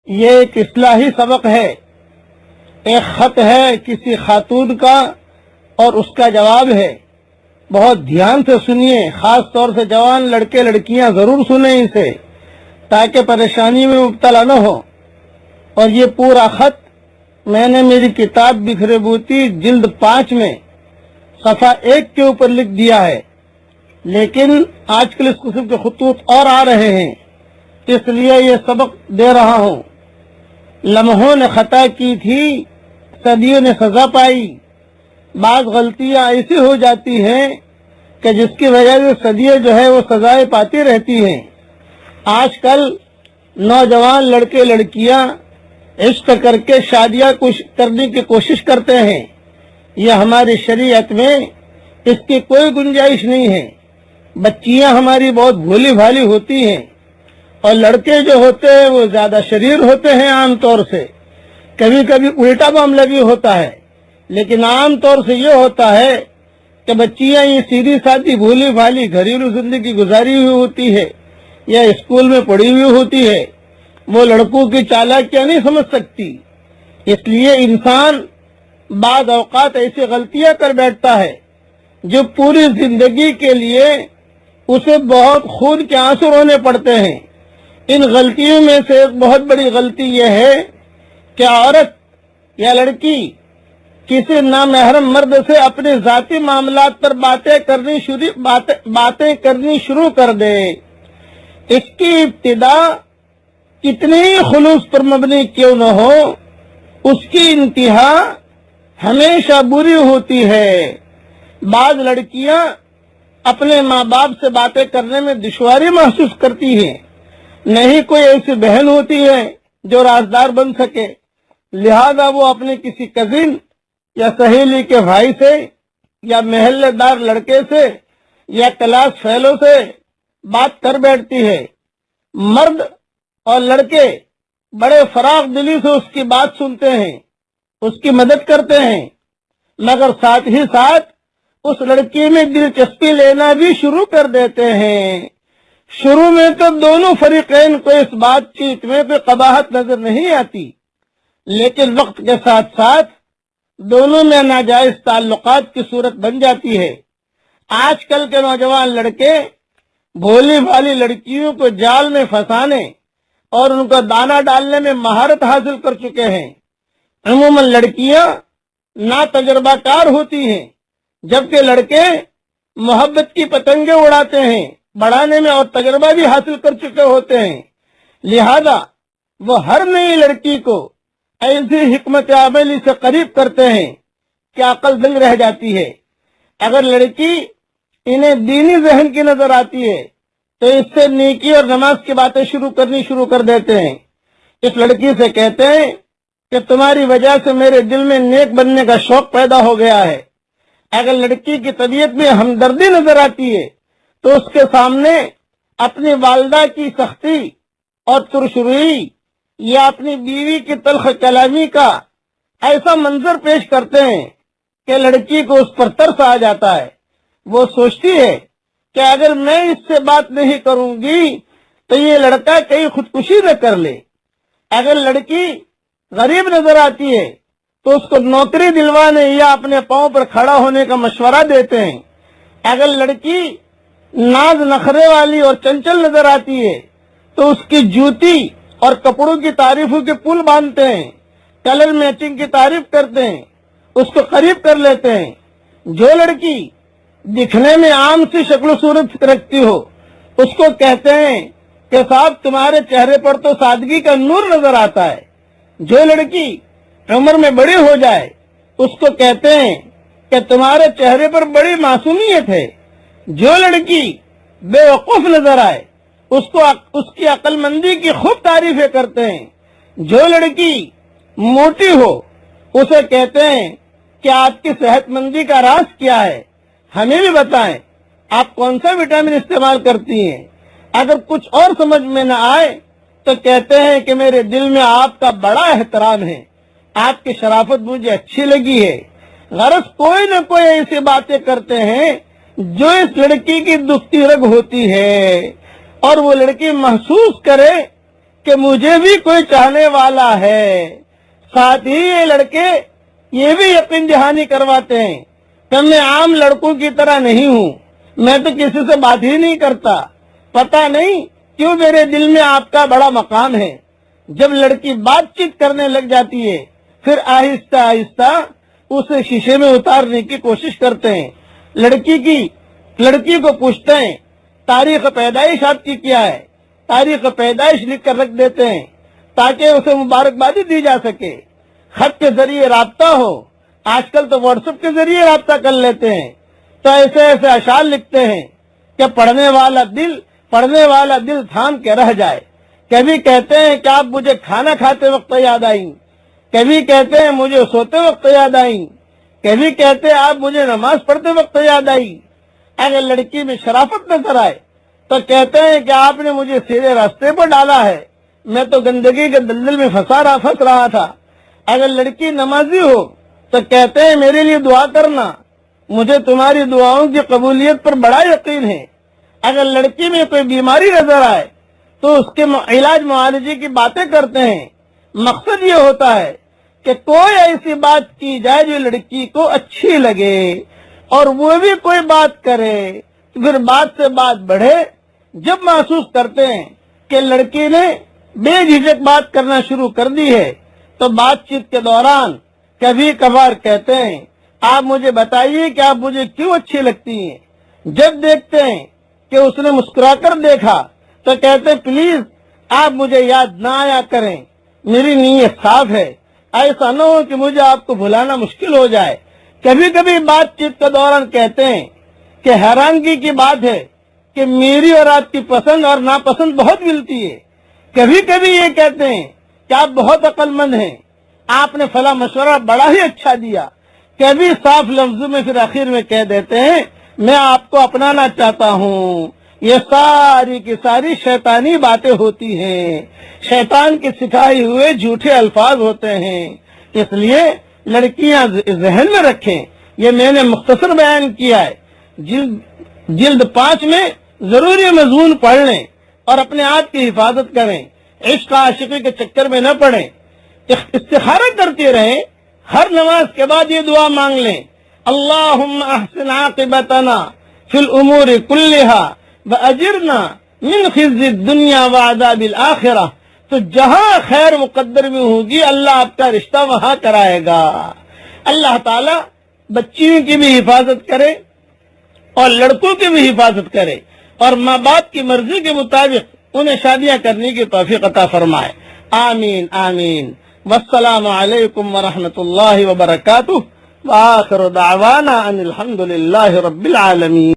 یہ ایک اصلاحی سبق ہے، ایک خط ہے کسی خاتون کا اور اس کا جواب ہے۔ بہت دھیان سے سنیے، خاص طور سے جوان لڑکے لڑکیاں ضرور سنیں اسے تاکہ پریشانی میں مبتلا نہ ہو۔ اور یہ پورا خط میں نے میری کتاب بکھرے بوتی جلد 5 میں صفحہ 1 کے اوپر لکھ دیا ہے، لیکن آج کل اس قسم کے خطوط اور آ رہے ہیں، اس لیے یہ سبق دے رہا ہوں۔ لمحوں نے خطا کی تھی، صدیوں نے سزا پائی۔ بعض غلطیاں ایسی ہو جاتی ہیں کہ جس کی وجہ سے صدیوں جو ہے وہ سزائیں پاتی رہتی ہیں۔ آج کل نوجوان لڑکے لڑکیاں عشق کر کے شادیاں کرنے کی کوشش کرتے ہیں، یہ ہماری شریعت میں اس کی کوئی گنجائش نہیں ہے۔ بچیاں ہماری بہت بھولی بھالی ہوتی ہیں اور لڑکے جو ہوتے ہیں وہ زیادہ شریر ہوتے ہیں عام طور سے۔ کبھی کبھی الٹا معاملہ بھی ہوتا ہے، لیکن عام طور سے یہ ہوتا ہے کہ بچیاں یہ سیدھی سادھی بھولی بھالی گھریلو زندگی گزاری ہوئی ہوتی ہے یا اسکول میں پڑھی ہوئی ہوتی ہے، وہ لڑکوں کی چالاکیاں نہیں سمجھ سکتی۔ اس لیے انسان بعض اوقات ایسی غلطیاں کر بیٹھتا ہے جو پوری زندگی کے لیے اسے بہت خون کے آنسو رونے پڑتے ہیں۔ ان غلطیوں میں سے ایک بہت بڑی غلطی یہ ہے کہ عورت یا لڑکی کسی نامحرم مرد سے اپنے ذاتی معاملات پر باتیں کرنی شروع کر دے۔ اس کی ابتدا کتنی ہی خلوص پر مبنی کیوں نہ ہو، اس کی انتہا ہمیشہ بری ہوتی ہے۔ بعض لڑکیاں اپنے ماں باپ سے باتیں کرنے میں دشواری محسوس کرتی ہیں، نہیں کوئی ایسی بہن ہوتی ہے جو رازدار بن سکے، لہذا وہ اپنے کسی کزن یا سہیلی کے بھائی سے یا محلے دار لڑکے سے یا کلاس فیلو سے بات کر بیٹھتی ہے۔ مرد اور لڑکے بڑے فراغ دلی سے اس کی بات سنتے ہیں، اس کی مدد کرتے ہیں، مگر ساتھ ہی ساتھ اس لڑکی میں دلچسپی لینا بھی شروع کر دیتے ہیں۔ شروع میں تو دونوں فریقین کو اس بات چیت میں کوئی قباحت نظر نہیں آتی، لیکن وقت کے ساتھ ساتھ دونوں میں ناجائز تعلقات کی صورت بن جاتی ہے۔ آج کل کے نوجوان لڑکے بھولی بھالی لڑکیوں کو جال میں پھنسانے اور ان کو دانہ ڈالنے میں مہارت حاصل کر چکے ہیں۔ عموماً لڑکیاں ناتجربہ کار ہوتی ہیں، جبکہ لڑکے محبت کی پتنگیں اڑاتے ہیں، بڑھانے میں اور تجربہ بھی حاصل کر چکے ہوتے ہیں۔ لہذا وہ ہر نئی لڑکی کو ایسی حکمت عملی سے قریب کرتے ہیں کہ عقل دنگ رہ جاتی ہے۔ اگر لڑکی انہیں دینی ذہن کی نظر آتی ہے تو اس سے نیکی اور نماز کی باتیں کرنی شروع کر دیتے ہیں۔ اس لڑکی سے کہتے ہیں کہ تمہاری وجہ سے میرے دل میں نیک بننے کا شوق پیدا ہو گیا ہے۔ اگر لڑکی کی طبیعت میں ہمدردی نظر آتی ہے تو اس کے سامنے اپنی والدہ کی سختی اور ترش روئی یا اپنی بیوی کی تلخ کلامی کا ایسا منظر پیش کرتے ہیں کہ لڑکی کو اس پر ترس آ جاتا ہے۔ وہ سوچتی ہے کہ اگر میں اس سے بات نہیں کروں گی تو یہ لڑکا کہیں خودکشی نہ کر لے۔ اگر لڑکی غریب نظر آتی ہے تو اس کو نوکری دلوانے یا اپنے پاؤں پر کھڑا ہونے کا مشورہ دیتے ہیں۔ اگر لڑکی ناز نخرے والی اور چنچل نظر آتی ہے تو اس کی جوتی اور کپڑوں کی تعریفوں کے پل باندھتے ہیں، کلر میچنگ کی تعریف کرتے ہیں، اس کو قریب کر لیتے ہیں۔ جو لڑکی دکھنے میں عام سی شکل و صورت رکھتی ہو اس کو کہتے ہیں کہ صاحب تمہارے چہرے پر تو سادگی کا نور نظر آتا ہے۔ جو لڑکی عمر میں بڑی ہو جائے اس کو کہتے ہیں کہ تمہارے چہرے پر بڑی معصومیت ہے۔ جو لڑکی بے وقوف نظر آئے اس کی عقل مندی کی خوب تعریفیں کرتے ہیں۔ جو لڑکی موٹی ہو اسے کہتے ہیں کہ آپ کی صحت مندی کا راز کیا ہے، ہمیں بھی بتائیں، آپ کون سا وٹامن استعمال کرتی ہیں۔ اگر کچھ اور سمجھ میں نہ آئے تو کہتے ہیں کہ میرے دل میں آپ کا بڑا احترام ہے، آپ کی شرافت مجھے اچھی لگی ہے۔ غرض کوئی نہ کوئی ایسی باتیں کرتے ہیں جو اس لڑکی کی دکھتی رگ ہوتی ہے، اور وہ لڑکی محسوس کرے کہ مجھے بھی کوئی چاہنے والا ہے۔ ساتھ ہی یہ لڑکے یہ بھی یقین دہانی کرواتے ہیں کہ میں عام لڑکوں کی طرح نہیں ہوں، میں تو کسی سے بات ہی نہیں کرتا، پتہ نہیں کیوں میرے دل میں آپ کا بڑا مقام ہے۔ جب لڑکی بات چیت کرنے لگ جاتی ہے پھر آہستہ آہستہ اسے شیشے میں اتارنے کی کوشش کرتے ہیں۔ لڑکی کو پوچھتے ہیں تاریخ پیدائش آپ کی کیا ہے، تاریخ پیدائش لکھ کر رکھ دیتے ہیں تاکہ اسے مبارکبادی دی جا سکے۔ خط کے ذریعے رابطہ ہو، آج کل تو واٹس ایپ کے ذریعے رابطہ کر لیتے ہیں، تو ایسے ایسے اشعار لکھتے ہیں کہ پڑھنے والا دل تھام کے رہ جائے۔ کبھی کہتے ہیں کہ آپ مجھے کھانا کھاتے وقت یاد آئیں، کبھی کہتے ہیں مجھے سوتے وقت یاد آئیں، کبھی کہتے ہیں آپ مجھے نماز پڑھتے وقت یاد آئی۔ اگر لڑکی میں شرافت نظر آئے تو کہتے ہیں کہ آپ نے مجھے سیدھے راستے پر ڈالا ہے، میں تو گندگی کے دلدل میں پھنس رہا تھا۔ اگر لڑکی نمازی ہو تو کہتے ہیں میرے لیے دعا کرنا، مجھے تمہاری دعاؤں کی قبولیت پر بڑا یقین ہے۔ اگر لڑکی میں کوئی بیماری نظر آئے تو اس کے علاج معالجے کی باتیں کرتے ہیں۔ مقصد یہ ہوتا ہے کہ کوئی ایسی بات کی جائے جو لڑکی کو اچھی لگے، اور وہ بھی کوئی بات کرے تو پھر بات سے بات بڑھے۔ جب محسوس کرتے ہیں کہ لڑکی نے بے جھجک بات کرنا شروع کر دی ہے تو بات چیت کے دوران کبھی کبھار کہتے ہیں آپ مجھے بتائیے کہ آپ مجھے کیوں اچھی لگتی ہیں۔ جب دیکھتے ہیں کہ اس نے مسکرا کر دیکھا تو کہتے ہیں پلیز آپ مجھے یاد نہ آیا کریں، میری نیت صاف ہے، ایسا نہ ہو کہ مجھے آپ کو بھلانا مشکل ہو جائے۔ کبھی کبھی بات چیت کے دوران کہتے ہیں کہ حیرانگی کی بات ہے کہ میری اور آپ کی پسند اور ناپسند بہت ملتی ہے۔ کبھی کبھی یہ کہتے ہیں کہ آپ بہت عقل مند ہیں، آپ نے فلاں مشورہ بڑا ہی اچھا دیا۔ کبھی صاف لفظوں میں پھر آخر میں کہہ دیتے ہیں میں آپ کو اپنانا چاہتا ہوں۔ یہ ساری کی ساری شیطانی باتیں ہوتی ہیں، شیطان کے سکھائے ہوئے جھوٹے الفاظ ہوتے ہیں۔ اس لیے لڑکیاں ذہن میں رکھیں، یہ میں نے مختصر بیان کیا ہے، جلد 5 میں ضروری مضمون پڑھ لیں اور اپنے آپ کی حفاظت کریں، عشق عاشقی کے چکر میں نہ پڑیں، استخارہ کرتے رہیں، ہر نماز کے بعد یہ دعا مانگ لیں اللہم احسن عاقبتنا فی الامور کلہا واجرنا من خزی الدنیا وعذاب الآخرہ۔ تو جہاں خیر مقدر میں ہوگی اللہ آپ کا رشتہ وہاں کرائے گا۔ اللہ تعالی بچیوں کی بھی حفاظت کرے اور لڑکوں کی بھی حفاظت کرے، اور ماں باپ کی مرضی کے مطابق انہیں شادیاں کرنے کی توفیق عطا فرمائے۔ آمین آمین۔ والسلام علیکم ورحمۃ اللہ وبرکاتہ، وآخر دعوانا ان الحمد للہ رب العالمین۔